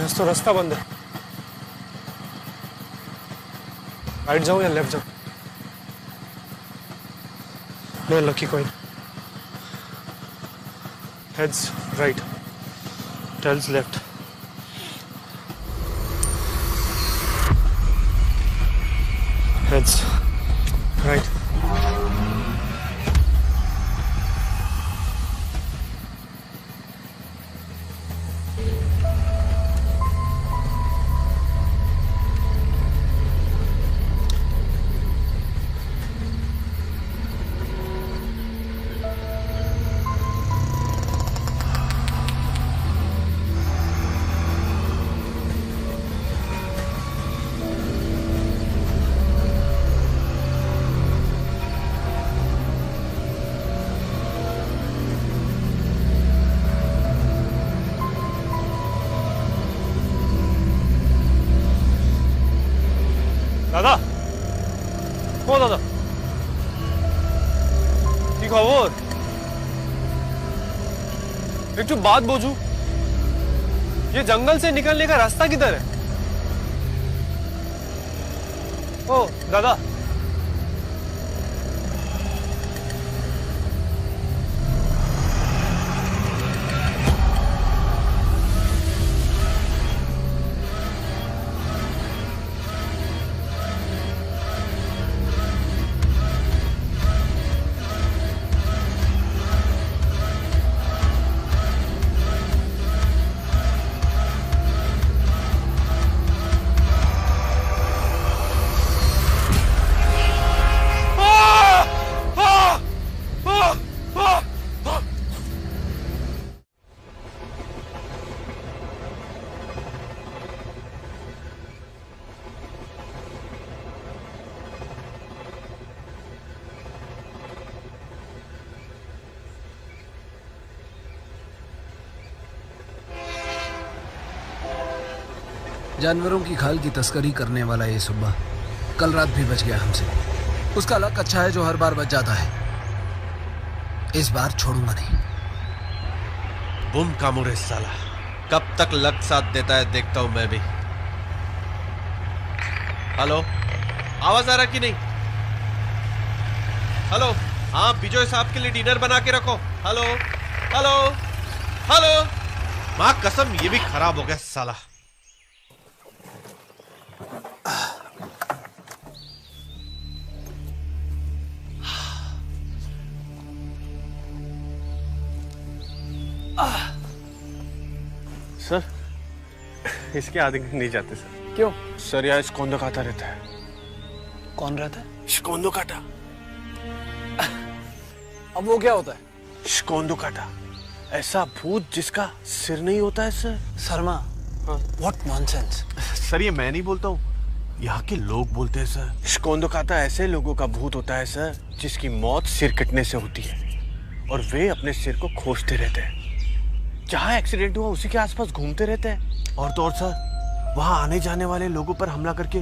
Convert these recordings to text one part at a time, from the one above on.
तो रास्ता बंद है। राइट जाऊं या लेफ्ट जाऊं? No lucky coin. Heads right, tails left. Heads right. দাদা, ও দাদা, কি খবর? একটু बात बोझू, ये जंगल से निकलने का रास्ता किधर है? ओ दादा, जानवरों की खाल की तस्करी करने वाला ये सुब्बा कल रात भी बच गया हमसे। उसका लक अच्छा है जो हर बार बच जाता है। इस बार छोड़ूंगा नहीं। बुम का मुरे साला, कब तक लक साथ देता है देखता हूं मैं भी। हेलो, आवाज आ रहा कि नहीं? हेलो, हाँ बिजोय साहब के लिए डिनर बना के रखो। Hello hello hello. माँ कसम ये भी खराब हो गया साला। सर, इसके आगे नहीं जाते सर। क्यों? सर यहाँ स्कोंदो काटा रहता है। कौन रहता है? स्कोंदो काटा। अब वो क्या होता है? स्कोंदो काटा, ऐसा भूत जिसका सिर नहीं होता है sir. Sharma, what nonsense. Sir ये मैं नहीं बोलता हूँ, यहाँ के लोग बोलते हैं सर। स्कोंदो काटा ऐसे लोगों का भूत होता है सर जिसकी मौत सिर कटने से होती है और वे अपने सिर को खोजते रहते हैं। जहाँ एक्सीडेंट हुआ उसी के आसपास घूमते रहते हैं और तो और सर वहाँ आने जाने वाले लोगों पर हमला करके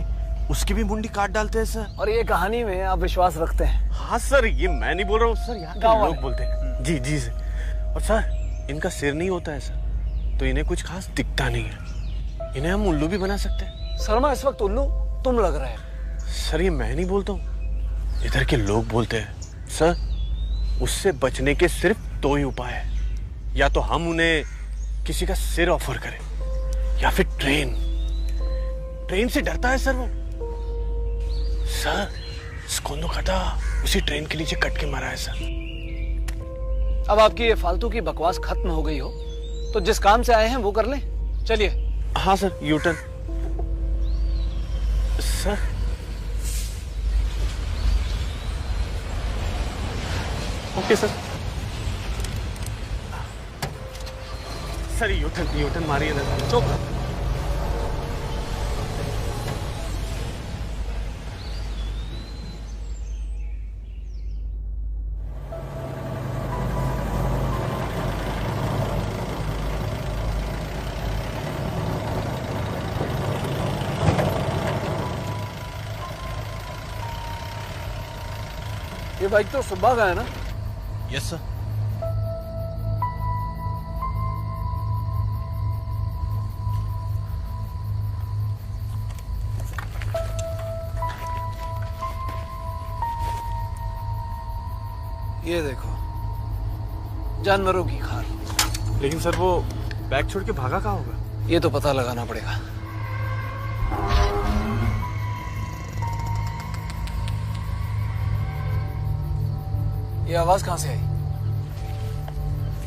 उसकी भी मुंडी काट डालते हैं सर। और ये कहानी में आप विश्वास रखते हैं? हाँ सर, ये मैं नहीं बोल रहा हूँ सर, यहाँ के लोग बोलते हैं। जी जी सर। और सर इनका सिर नहीं होता है सर, तो इन्हें कुछ खास दिखता नहीं है। इन्हें हम उल्लू भी बना सकते हैं। शर्मा इस वक्त उल्लू तुम लग रहे हैं। सर ये मैं नहीं बोलता हूँ, इधर के लोग बोलते हैं सर। उससे बचने के सिर्फ दो ही उपाय है, या तो हम उन्हें किसी का सिर ऑफर करें या फिर ट्रेन से डरता है सर वो। सर स्कोंदो काटा उसी ट्रेन के नीचे कट के मारा है सर। अब आपकी ये फालतू की बकवास खत्म हो गई हो तो जिस काम से आए हैं वो कर लें। चलिए। हाँ sir, U turn. Sir okay sir. Sir U turn मारिए ना। चुप। ये बाइक तो सुब्बा का है ना? Yes sir. ये देखो, जानवरों की खाल। लेकिन सर वो बैग छोड़ के भागा कहाँ होगा? ये तो पता लगाना पड़ेगा। ये आवाज कहां से आई?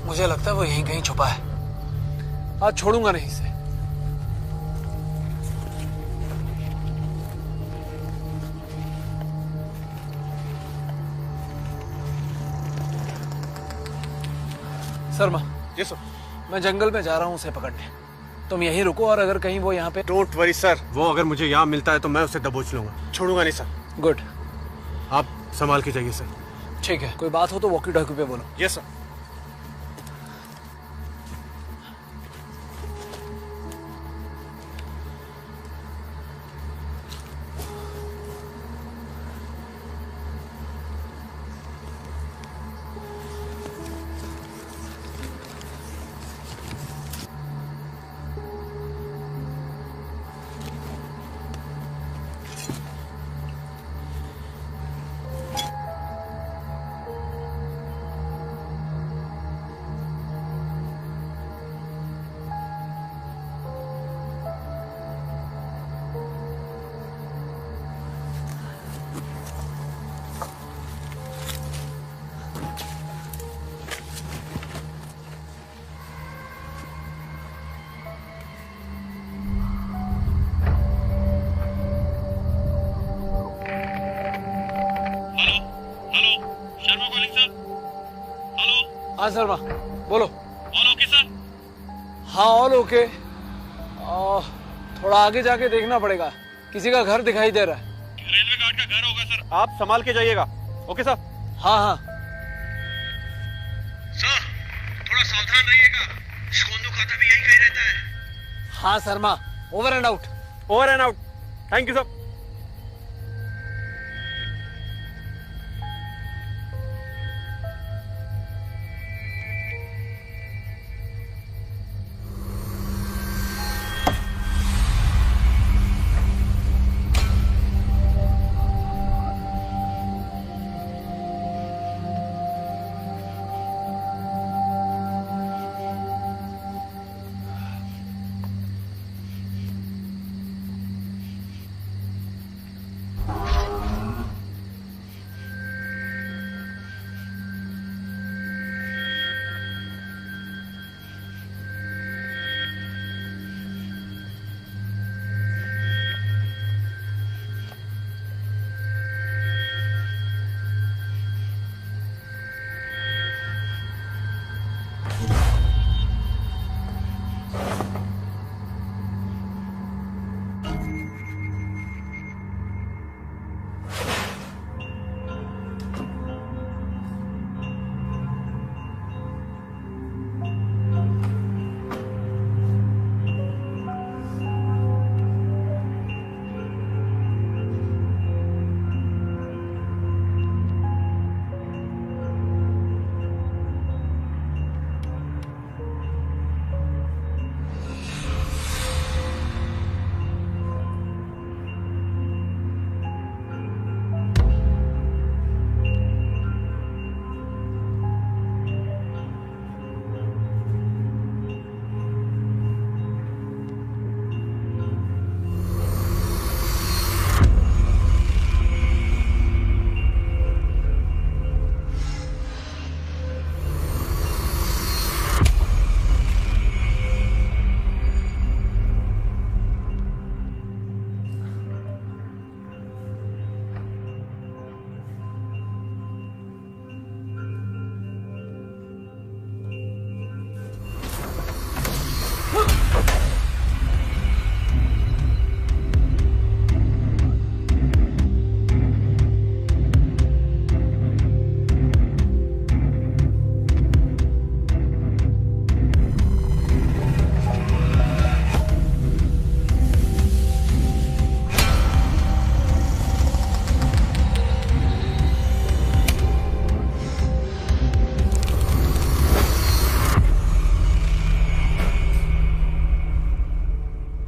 मुझे लगता है वो यहीं कहीं छुपा है। आज छोड़ूंगा नहीं इसे। शर्मा। जी सर। मैं जंगल में जा रहा हूं उसे पकड़ने। तुम यहीं रुको और अगर कहीं वो यहाँ पे। डोंट वरी सर, वो अगर मुझे यहाँ मिलता है तो मैं उसे दबोच लूंगा, छोड़ूंगा नहीं सर। गुड। आप संभाल के जाइए सर। ठीक है, कोई बात हो तो वॉकी टॉकी पे बोलो। Yes sir. हाँ शर्मा, बोलो। All okay sir? हाँ ऑल ओके। थोड़ा आगे जाके देखना पड़ेगा, किसी का घर दिखाई दे रहा है। रेलवे गार्ड का घर होगा सर। आप संभाल के जाइएगा। Okay sir. हाँ हाँ। सर थोड़ा सावधान रहिएगा, शिकोंदो खाता भी यही कहीं रहता है। हाँ Sharma, over and out. Over and out. Thank you sir.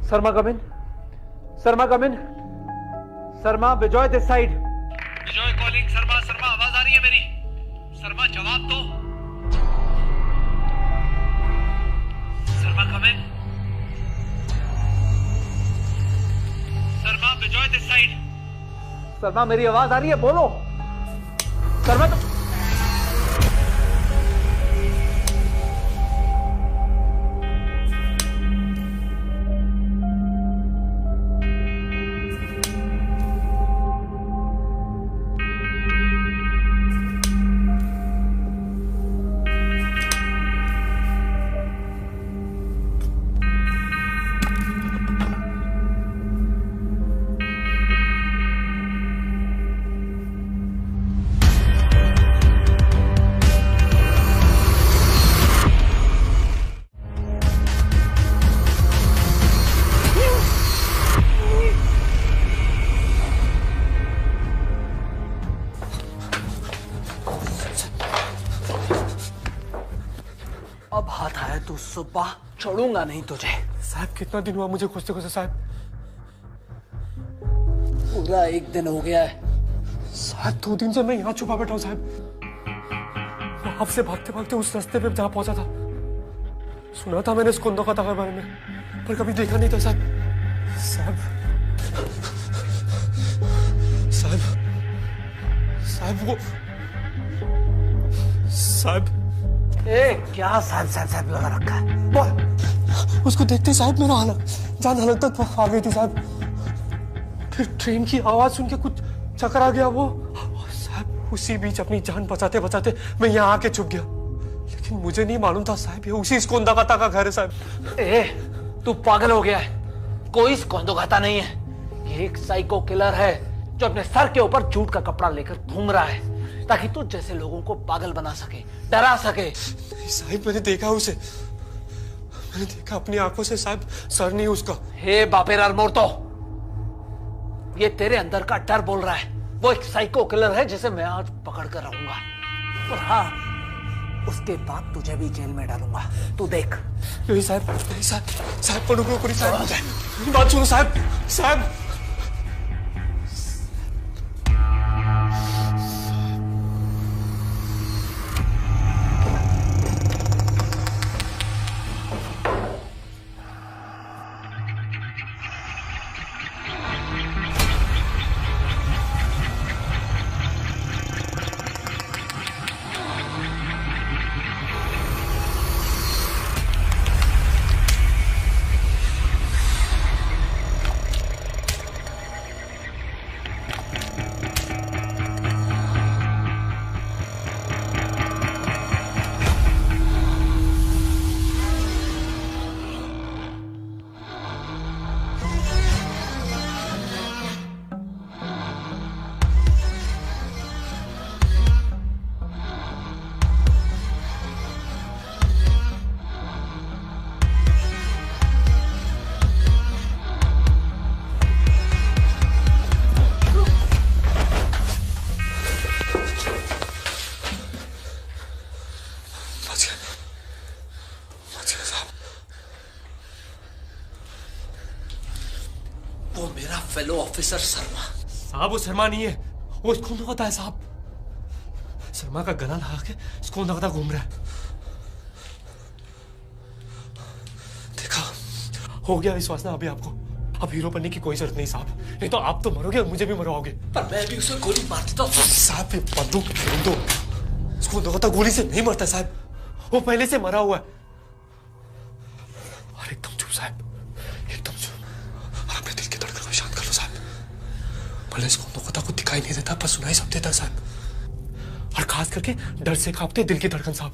Sharma come in. Sharma come in. Sharma, Vijay this side. Vijay calling. Sharma, Sharma आवाज आ रही है मेरी। शर्मा जवाब दो। Sharma coming. Sharma Vijay this side. Sharma मेरी आवाज आ रही है, बोलो। शर्मा तो अब हाथ आया तो सुबह छोड़ूंगा नहीं तुझे। साहब कितना दिन हुआ मुझे खोजते खोजते साहब। पूरा एक दिन हो गया है। साहब 2 दिन से मैं यहाँ छुपा बैठा हूँ साहब। मैं आपसे भागते भागते उस रास्ते पे जहाँ पहुंचा था। सुना था मैंने स्कोंदो का के बारे में, पर कभी देखा नहीं था साहब। साहब साहब साहब वो साहब। ए क्या साहब साहब साहब लगा रखा है, बोल। उसको देखते साहब मेरा हालत जान हालत तक आ गई थी साहब। फिर ट्रेन की आवाज सुन के कुछ चक्कर आ गया वो साहब। उसी बीच अपनी जान बचाते बचाते मैं यहाँ आके छुप गया, लेकिन मुझे नहीं मालूम था साहब ये उसी स्कोंदागाता का घर है साहब। ए तू पागल हो गया है, कोई स्कोंदोगाता नहीं है। ये एक साइको किलर है जो अपने सर के ऊपर जूट का कपड़ा लेकर घूम रहा है ताकि तू जैसे लोगों को पागल बना सके, डरा सके। साहब मैंने देखा उसे, मैंने देखा अपनी आंखों से साहब। सर नहीं उसका। हे बापेरार मोर्तो, ये तेरे अंदर का डर बोल रहा है। वो एक साइको किलर है जिसे मैं आज पकड़ कर रहूंगा, और हाँ उसके बाद तुझे भी जेल में डालूंगा, तू देख। नहीं साहब, नहीं साहब, साहब पढ़ो पूरी साहब, मेरी बात सुनो साहब। साहब फेलो ऑफिसर शर्मा। साहब वो शर्मा नहीं है, वो स्कोंदागाता है साहब। शर्मा का गला लगा के स्कोंदागाता घूम रहा है। देखा, हो गया विश्वास ना अभी आपको। अब हीरो बनने की कोई जरूरत नहीं साहब, नहीं तो आप तो मरोगे और मुझे भी मरवाओगे। पर मैं भी उसे गोली मार देता हूँ। साहब ये बंदूक फेंक दो, स्कोंदागाता गोली से नहीं मरता साहब, वो पहले से मरा हुआ है। और एकदम चुप साहब, एकदम चुप, और अपने दिल की धड़कन को शांत कर लो साहब। भले स्कोंदागाता को दिखाई नहीं देता पर सुनाई सब देता साहब, और खास करके डर से कांपते दिल की धड़कन साहब।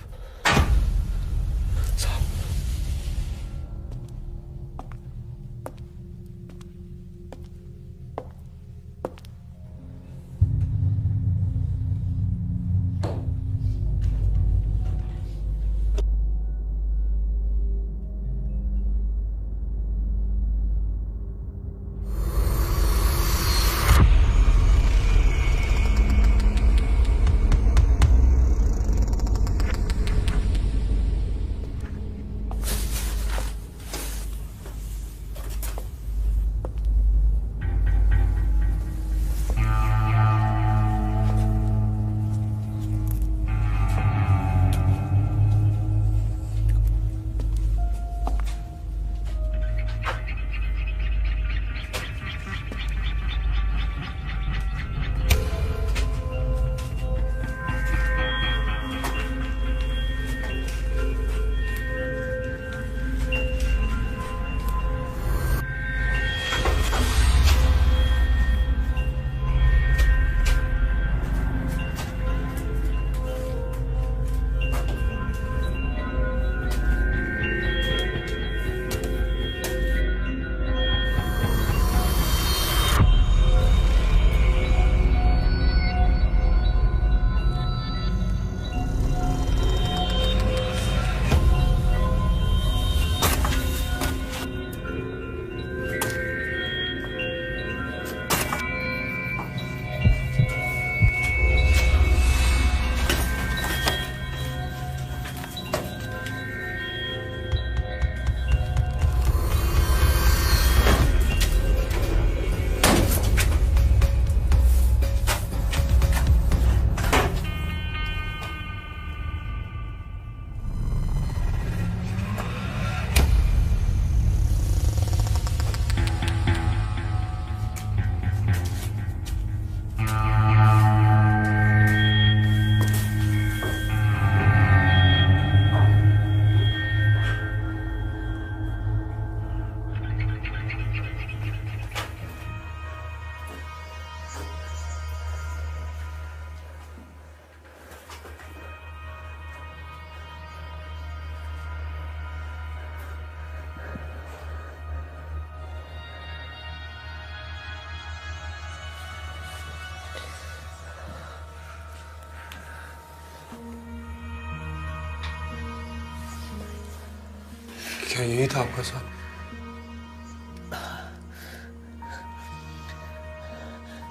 क्या यही था आपका साथ?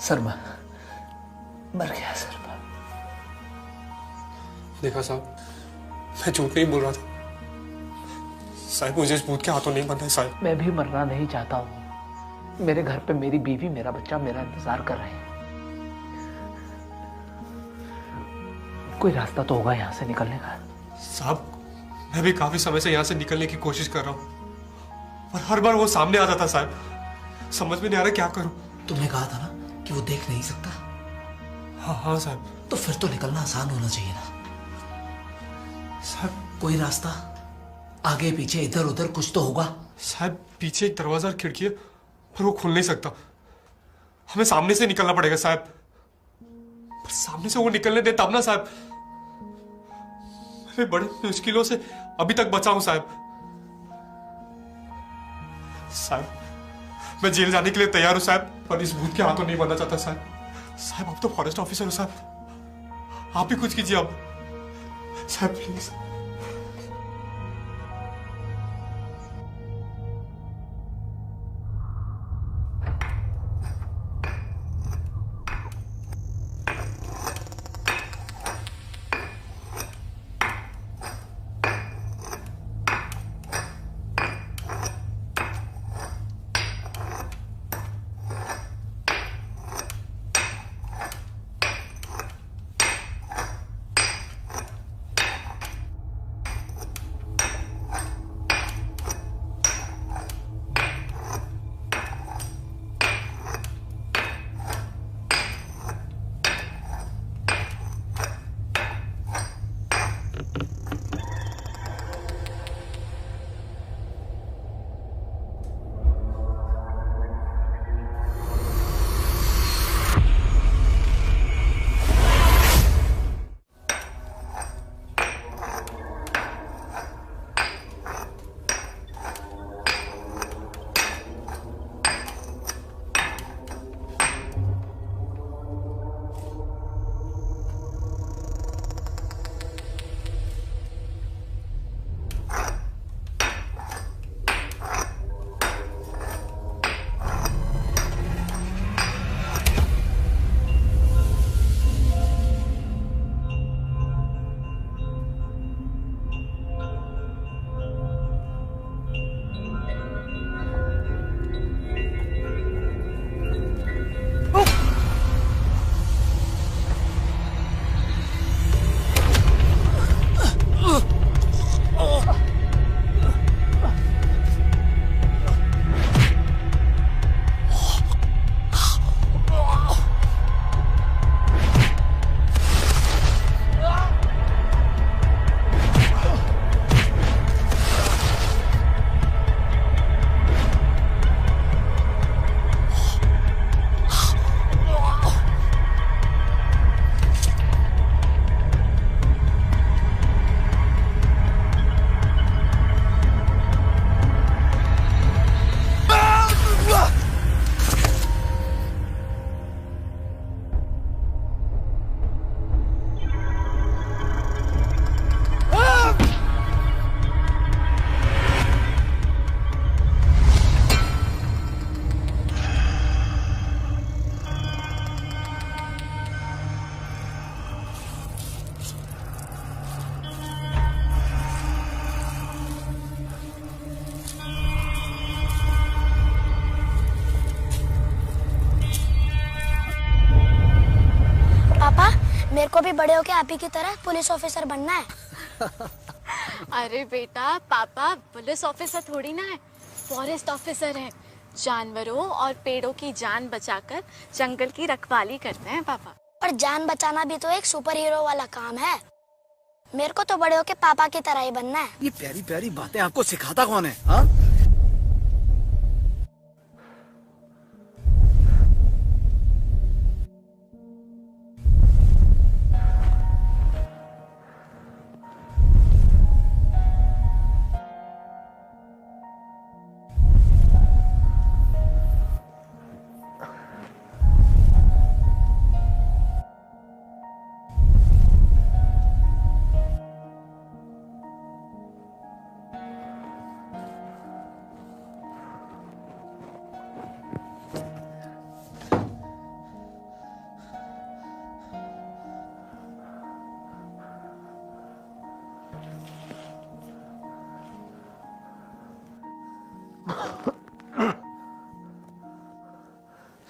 शर्मा मर गया शर्मा। देखा साहब, मैं झूठ नहीं बोल रहा था साहब। मुझे इस भूत के हाथों नहीं बनना है साहब। मैं भी मरना नहीं चाहता हूँ। मेरे घर पे मेरी बीवी, मेरा बच्चा मेरा इंतजार कर रहे हैं। कोई रास्ता तो होगा यहाँ से निकलने का। साहब, मैं भी काफी समय से यहाँ से निकलने की कोशिश कर रहा हूँ, और हर बार वो सामने आ जाता साहब। समझ में नहीं आ रहा क्या करूँ। तुमने कहा था ना कि वो देख नहीं सकता। हाँ हाँ साहब। तो फिर तो निकलना आसान होना चाहिए ना साहब। कोई रास्ता आगे पीछे इधर उधर कुछ तो होगा। साहब, पीछे एक दरवाजा और खिड़की है, पर वो खुल नहीं सकता। हमें सामने से निकलना पड़ेगा साहब। पर सामने से वो निकलने दे तब ना साहब। मैं बड़ी मुश्किलों से अभी तक बचा हूं साहब। साहब, मैं जेल जाने के लिए तैयार हूं साहब, पर इस भूत के हाथों नहीं बनना चाहता साहब। साहब, आप तो फॉरेस्ट ऑफिसर हो साहब, आप ही कुछ कीजिए अब साहब, प्लीज। मेरे को भी बड़े होके आप ही की तरह पुलिस ऑफिसर बनना है। अरे बेटा, पापा पुलिस ऑफिसर थोड़ी ना है, फॉरेस्ट ऑफिसर है। जानवरों और पेड़ों की जान बचाकर जंगल की रखवाली करते हैं पापा। पर जान बचाना भी तो एक सुपर हीरो वाला काम है। मेरे को तो बड़े होके पापा की तरह ही बनना है। ये प्यारी प्यारी बातें आपको सिखाता कौन है? हाँ?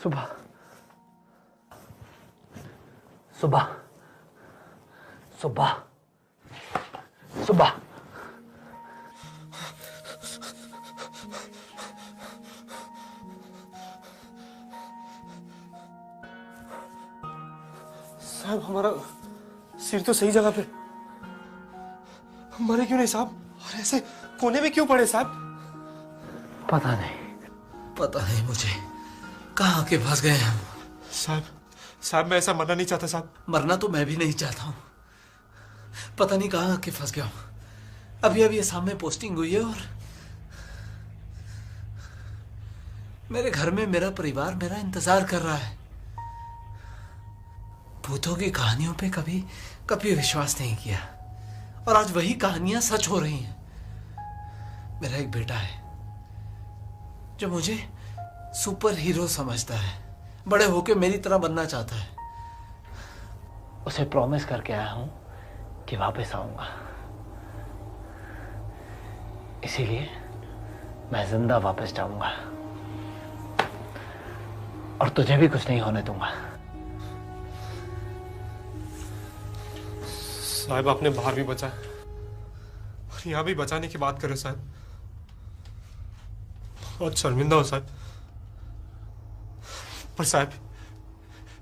सुबह सुबह सुबह सुबह साहब हमारा सिर तो सही जगह पे, मरे क्यों नहीं साहब? और ऐसे कोने में क्यों पड़े साहब? पता नहीं, पता नहीं मुझे कहाँ आके फंस गए हम। साहब मैं ऐसा मरना नहीं चाहता साहब। मरना तो मैं भी नहीं चाहता हूँ, पता नहीं कहाँ आके फंस गया हूँ। अभी अभी ये सामने पोस्टिंग हुई है और मेरे घर में मेरा परिवार मेरा इंतजार कर रहा है। भूतों की कहानियों पे कभी कभी विश्वास नहीं किया और आज वही कहानियां सच हो रही हैं। मेरा एक बेटा है जो मुझे सुपर हीरो समझता है, बड़े होके मेरी तरह बनना चाहता है। उसे प्रॉमिस करके आया हूं कि वापस आऊंगा, इसीलिए मैं जिंदा वापस जाऊंगा और तुझे भी कुछ नहीं होने दूंगा। साहब आपने बाहर भी बचाया और यहां भी बचाने की बात करे साहब। बहुत शर्मिंदा हो साहब, पर साहब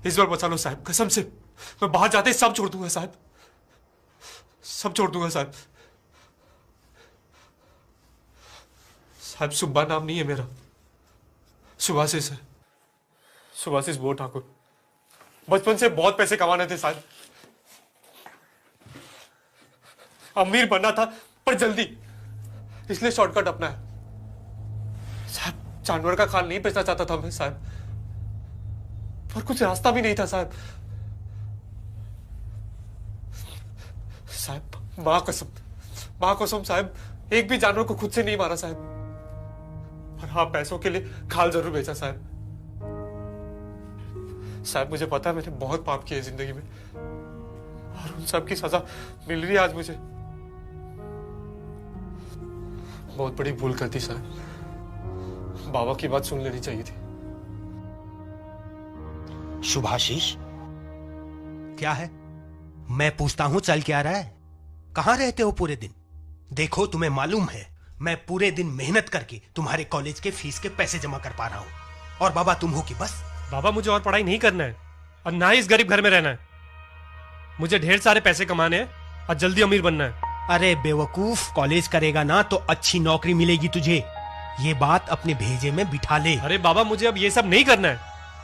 इस बार बचा लो साहब, कसम से। मैं बाहर जाते ही सब छोड़ दूंगा साहब, सब छोड़ दूंगा साहब। साहब सुब्बा नाम नहीं है मेरा, सुभाषिस है, सुभाषिस बोर ठाकुर। बचपन से बहुत पैसे कमाने थे साहब, अमीर बनना था पर जल्दी, इसलिए शॉर्टकट अपनाया साहब। जानवर का खाल नहीं बेचना चाहता था मैं साहब, पर कुछ रास्ता भी नहीं था साहब। साहब मां कसम साहब, एक भी जानवर को खुद से नहीं मारा साहब, और हाँ पैसों के लिए खाल जरूर बेचा साहब। साहब मुझे पता है मैंने बहुत पाप किए जिंदगी में और उन सब की सजा मिल रही है आज मुझे। बहुत बड़ी भूल कर दी साहब, बाबा की बात सुन लेनी चाहिए थी। शुभाशीष क्या है? मैं पूछता हूं चल क्या रहा है? कहां रहते हो पूरे दिन? देखो तुम्हें मालूम है मैं पूरे दिन मेहनत करके तुम्हारे कॉलेज के फीस के पैसे जमा कर पा रहा हूं और बाबा तुम हो कि बस। बाबा मुझे और पढ़ाई नहीं करना है और ना ही इस गरीब घर में रहना है। मुझे ढेर सारे पैसे कमाने हैं और जल्दी अमीर बनना है। अरे बेवकूफ, कॉलेज करेगा ना तो अच्छी नौकरी मिलेगी तुझे, ये बात अपने भेजे में बिठा ले। अरे बाबा मुझे अब ये सब नहीं करना है,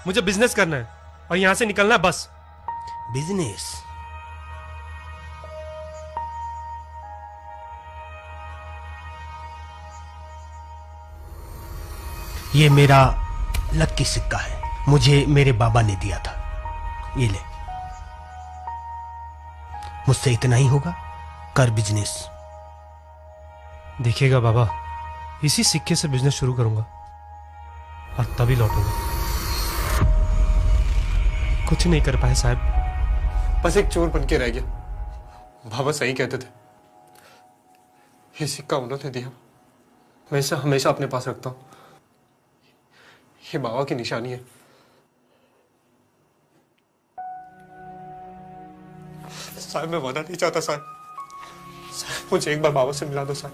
मुझे बिजनेस करना है और यहां से निकलना है बस। बिजनेस? ये मेरा लकी सिक्का है, मुझे मेरे बाबा ने दिया था, ये ले। मुझसे इतना ही होगा, कर बिजनेस। देखिएगा बाबा, इसी सिक्के से बिजनेस शुरू करूंगा और तभी लौटूंगा। कुछ नहीं कर पाए साहब, बस एक चोर बन के रह गया। बाबा सही कहते थे, ये सिक्का उन्होंने दिया, मैं इसे हमेशा अपने पास रखता हूं। ये बाबा की निशानी है। साहब मैं मना नहीं चाहता साहब, मुझे एक बार बाबा से मिला दो साहब।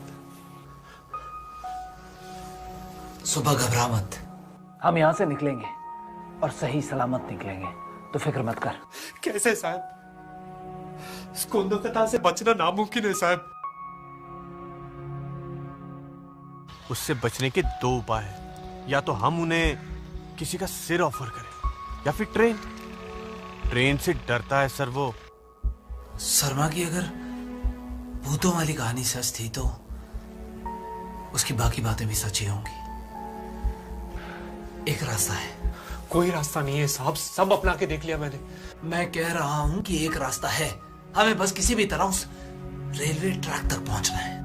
सुबह घबरा मत, हम यहां से निकलेंगे और सही सलामत निकलेंगे, तो फिक्र मत कर। कैसे साहब? इस कोंदोकता से बचना नामुमकिन है साहब। उससे बचने के दो उपाय हैं, या तो हम उन्हें किसी का सिर ऑफर करें या फिर ट्रेन से डरता है सर वो। शर्मा की अगर भूतों वाली कहानी सच थी तो उसकी बाकी बातें भी सच ही होंगी। एक रास्ता है। कोई रास्ता नहीं है साहब, सब अपना के देख लिया मैंने। मैं कह रहा हूं कि एक रास्ता है, हमें बस किसी भी तरह उस रेलवे ट्रैक तक पहुंचना है।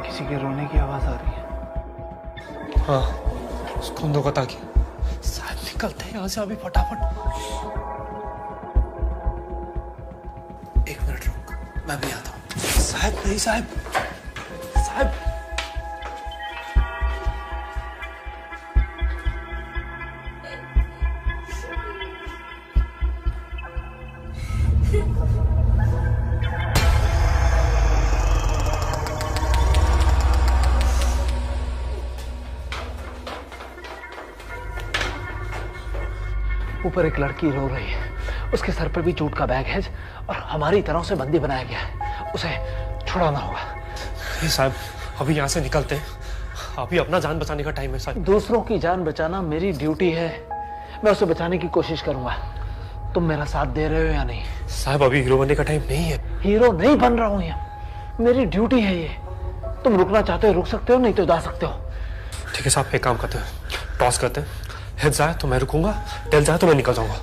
किसी के रोने की आवाज आ रही है। हाँ, स्कूंदो का ताकि साहब निकलते हैं यहाँ से अभी फटाफट। एक मिनट रुक, मैं भी आता हूँ। साहब नहीं साहब, साहब ऊपर एक लड़की रो रही है, उसके सर पर भी जूट का बैग है और हमारी तरह से बंदी बनाया गया है, उसे छुड़ाना होगा। साहब अभी यहाँ से निकलते हैं, अभी अपना जान बचाने का टाइम है साहब। दूसरों की जान बचाना मेरी ड्यूटी है, मैं उसे बचाने की कोशिश करूंगा। तुम मेरा साथ दे रहे हो या नहीं? साहब अभी हीरो बनने का टाइम नहीं है। हीरो नहीं बन रहा हूं यहाँ, मेरी ड्यूटी है ये। तुम रुकना चाहते हो रुक सकते हो, नहीं तो जा सकते हो। ठीक है साहब, एक काम करते हैं, टॉस करते हैं। हेड जाए तो मैं रुकूंगा, टेल जाए तो मैं निकल जाऊंगा।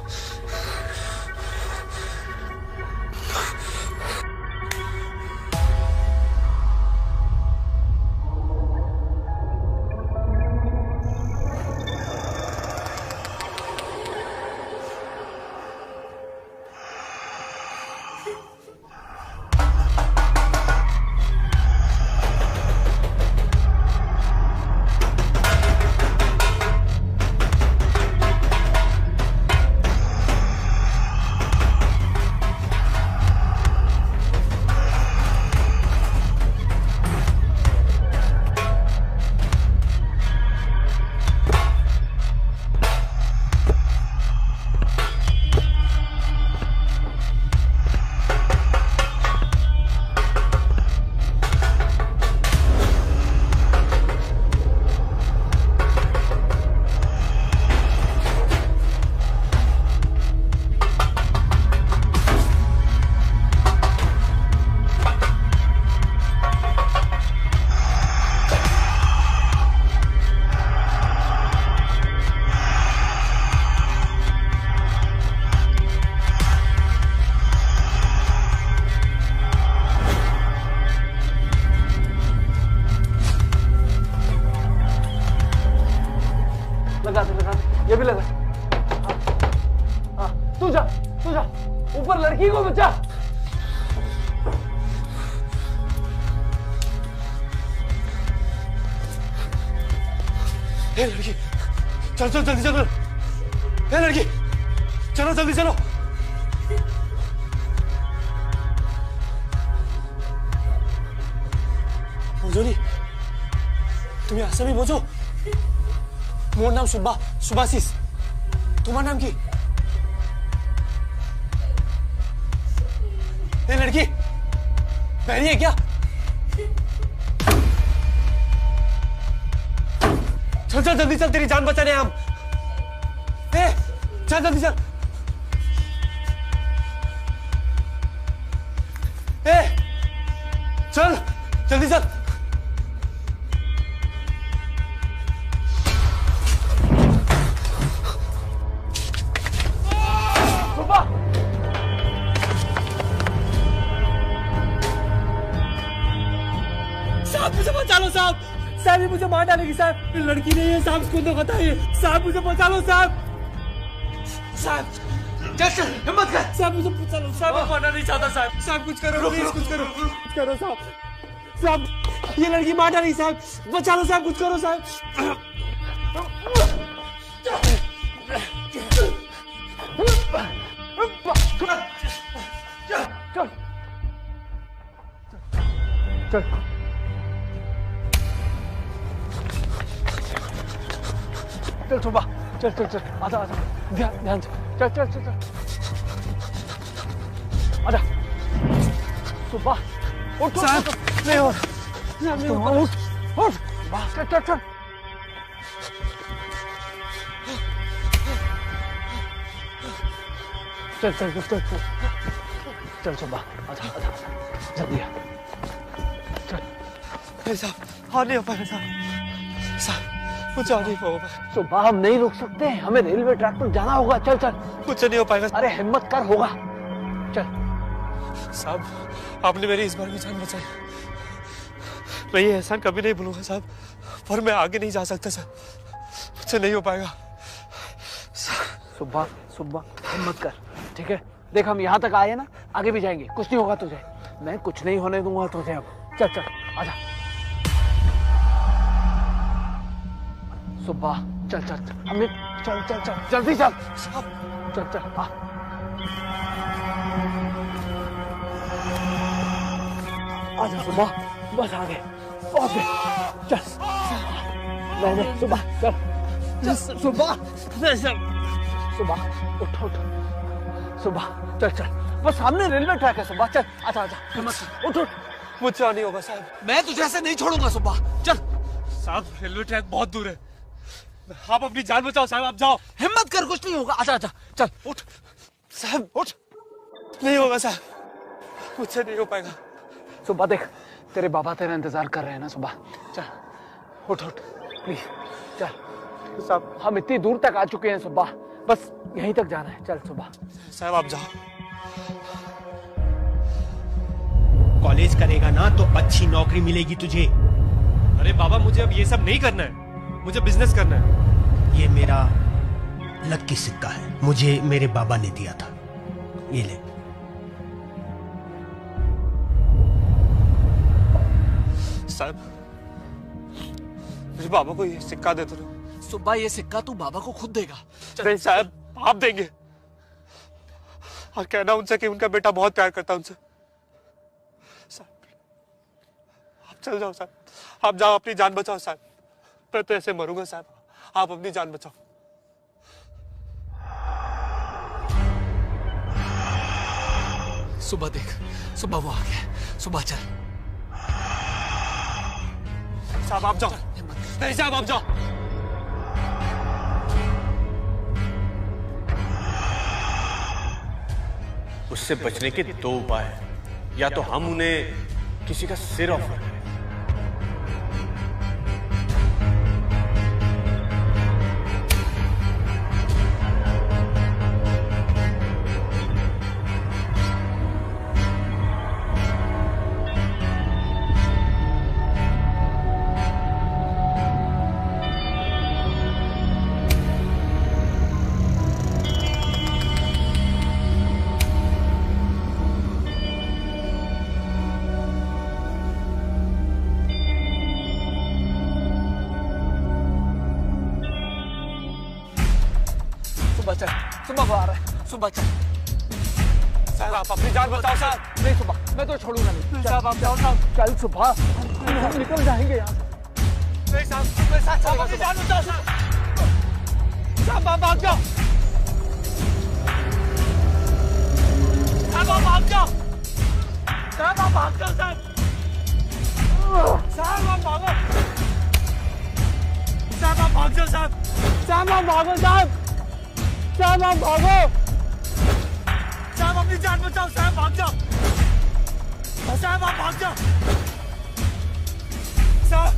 लगा दे, ये भी लगा। हाँ, तू जा, ऊपर लड़की को बचा। ए लड़की, चल चल जल्दी चलो। ए लड़की, चलो जल्दी चलो। मोजोनी, तुम्हें आसामी बोझो। मोर नाम सुभाषिस, तुम्हारा नाम की? ए लड़की, बहरी है क्या? चल चल जल्दी चल, तेरी जान बचाने हम। ए चल जल्दी चल। ए चल जल्दी चल। साहब मुझे बचा लो साहब, साहब ये मुझे मार डालेगी साहब। लड़की नहीं है साहब, इसको तो पता है। साहब मुझे बचा लो साहब, साहब चल हिम्मत कर। साहब मुझे बचा लो साहब, मैं मरना नहीं चाहता साहब। साहब कुछ करो प्लीज, कुछ करो, कुछ करो साहब। साहब ये लड़की मार डालेगी साहब, बचा लो साहब, कुछ करो साहब। चल चल चल सुबह, चल चल चल, आजा आजा, ध्यान ध्यान से, चल चल चल चल, आजा सुबह, उठ साहब, नहीं हो, उठ, चल चल चल, चल चल चल चल, चल सुबह, आजा आजा, जल्दी आ, चल। साहब हार नहीं हो पाएगा साहब, साहब मुझे नहीं होगा। सुबह हम नहीं रुक सकते, हमें रेलवे ट्रैक पर जाना होगा। चल चल। मुझसे नहीं हो पाएगा। अरे हिम्मत कर, होगा। चल। साहब आपने मेरी इस बार भी जान बचाई। मैं ये एहसान कभी नहीं भूलूंगा साहब, पर मैं आगे नहीं जा सकता साहब, मुझसे नहीं हो पाएगा। सुबह सुबह हिम्मत कर, ठीक है? देख हम यहाँ तक आए ना, आगे भी जाएंगे, कुछ नहीं होगा तुझे, मैं कुछ नहीं होने दूंगा तुझे। अब चल चल आजा। सुबह चल चल चल, हमें चल चल चल जल्दी चल। चल चल आ। आजा सुबह, बस आ गए। ओके चल। नहीं सुबह चल। सुबह सुबह उठ उठ। सुबह चल चल, बस सामने रेलवे ट्रैक है। सुबह चल, आजा आजा, हिम्मत उठ उठ। मुझसे नहीं होगा साहब, मैं तुझे ऐसे नहीं छोड़ूंगा। सुबह चल। साहब रेलवे ट्रैक बहुत दूर है, आप अपनी जान बचाओ साहब, आप जाओ। हिम्मत कर, कुछ नहीं होगा। आजा आजा चल। उठ साहब, उठ। नहीं होगा साहब, मुझसे नहीं हो पाएगा। सुबह देख, तेरे बाबा तेरा इंतजार कर रहे हैं ना। सुबह चल, उठ उठ प्लीज चल। साहब हम इतनी दूर तक आ चुके हैं। सुबह बस यहीं तक जाना है। चल सुबह। साहब आप जाओ। कॉलेज करेगा ना तो अच्छी नौकरी मिलेगी तुझे। अरे बाबा मुझे अब ये सब नहीं करना है, मुझे बिजनेस करना है। ये मेरा लकी सिक्का है, मुझे मेरे बाबा ने दिया था, ये ले। साहब मेरे बाबा को ये सिक्का दे दो। सुबह ये सिक्का तू बाबा को खुद देगा। नहीं साहब आप देंगे, और कहना उनसे कि उनका बेटा बहुत प्यार करता है उनसे। साहब आप चल जाओ साहब, आप जाओ, अपनी जान बचाओ साहब, मैं तो ऐसे मरूंगा साहब, आप अपनी जान बचाओ। सुबह देख, सुबह वो आ गया। सुबह चल। साहब आप जाओ। नहीं साहब आप जाओ। उससे बचने के दो उपाय हैं, या तो हम उन्हें किसी का सिर ऑफर करें, सुबह वो आ रहा है। सुबह चल। साहब आप अपनी जान बचाओ साहब। नहीं सुबह, मैं तो छोड़ूंगा नहीं। साहब आप जाओ साहब। चल सुबह, हम निकल जाएंगे यहाँ से। नहीं साहब, मैं साथ चलेगा। अपनी जान बचाओ साहब। साहब आप भाग जाओ। साहब आप भाग जाओ। साहब आप भाग जाओ साहब। साहब आप भागो। साहब आप भाग जाओ साहब। साहब आप भागो साहब। साहब आप भागो। साहब अपनी जान बचाओ साहब, भाग जाओ। साहब आप भाग जाओ। साहब